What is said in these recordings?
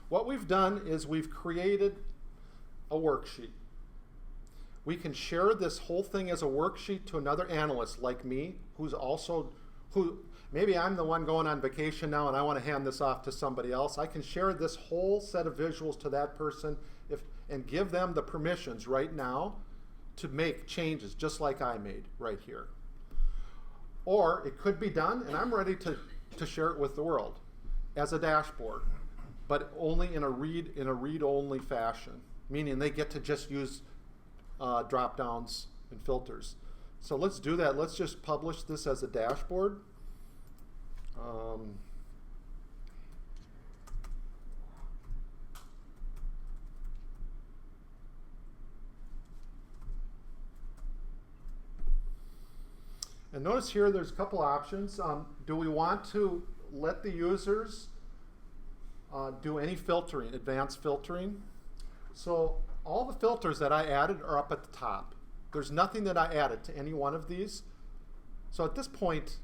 what we've done is we've created a worksheet. We can share this whole thing as a worksheet to another analyst like me, who maybe I'm the one going on vacation now and I want to hand this off to somebody else. I can share this whole set of visuals to that person and give them the permissions right now to make changes just like I made right here. Or it could be done, and I'm ready to share it with the world as a dashboard, but only in a read-only fashion, meaning they get to just use drop-downs and filters. So let's do that. Let's just publish this as a dashboard. And notice here there's a couple options. Do we want to let the users do any filtering, advanced filtering? So all the filters that I added are up at the top. There's nothing that I added to any one of these. So at this point,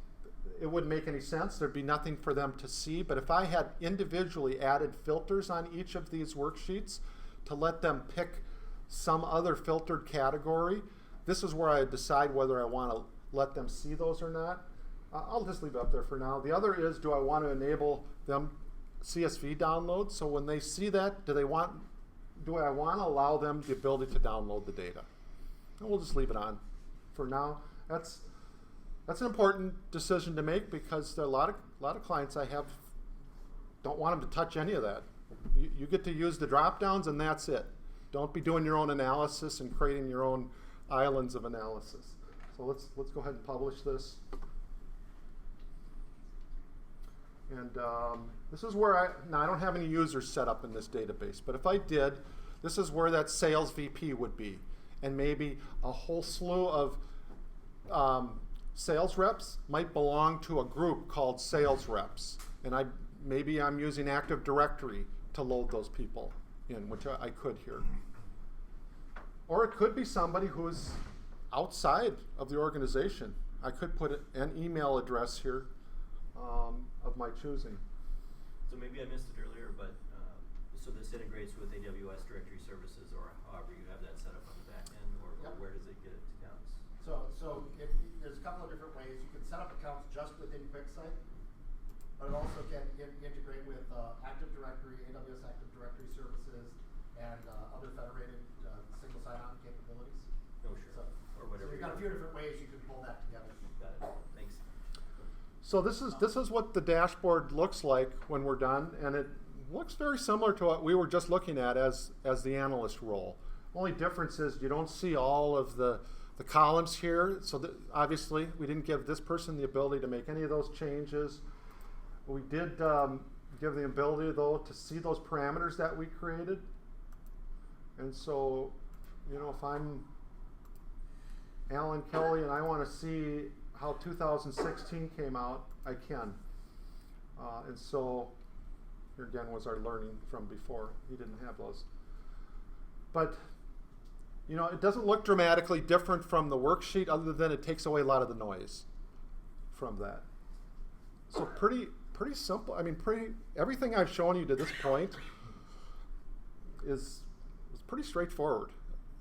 it wouldn't make any sense. There'd be nothing for them to see. But if I had individually added filters on each of these worksheets to let them pick some other filtered category, this is where I decide whether I want to let them see those or not. I'll just leave it up there for now. The other is, do I want to enable them CSV download? So when they see that, do I want to allow them the ability to download the data? And we'll just leave it on for now. That's an important decision to make because there are a lot of clients I have don't want them to touch any of that. You get to use the drop downs and that's it. Don't be doing your own analysis and creating your own islands of analysis. So let's go ahead and publish this. And this is where now I don't have any users set up in this database, but if I did, this is where that sales VP would be. And maybe a whole slew of sales reps might belong to a group called sales reps. And maybe I'm using Active Directory to load those people in, which I could here. Or it could be somebody who's outside of the organization. I could put an email address here of my choosing. So maybe I missed it earlier, but so this integrates with AWS Directory Services or however you have that set up on the back end, or where does it get its accounts? So there's a couple of different ways. You can set up accounts just within Quicksight, but it also can integrate with Active Directory, AWS Active Directory Services, and other federated single sign-on capabilities. Oh, sure. Or whatever. So you've got a few different ways you can pull that together. Got it. Thanks. So this is what the dashboard looks like when we're done, and it looks very similar to what we were just looking at as the analyst role. Only difference is you don't see all of the columns here. So obviously we didn't give this person the ability to make any of those changes. We did give the ability though to see those parameters that we created. And so, you know, if I'm Alan Kelly and I want to see how 2016 came out, I can. And so here again was our learning from before. He didn't have those. But you know, it doesn't look dramatically different from the worksheet other than it takes away a lot of the noise from that. So pretty simple. I mean, everything I've shown you to this point is pretty straightforward.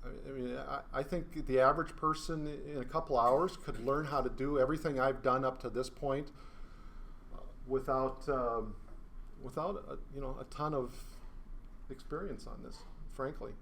I mean, I think the average person in a couple hours could learn how to do everything I've done up to this point without you know, a ton of experience on this, frankly.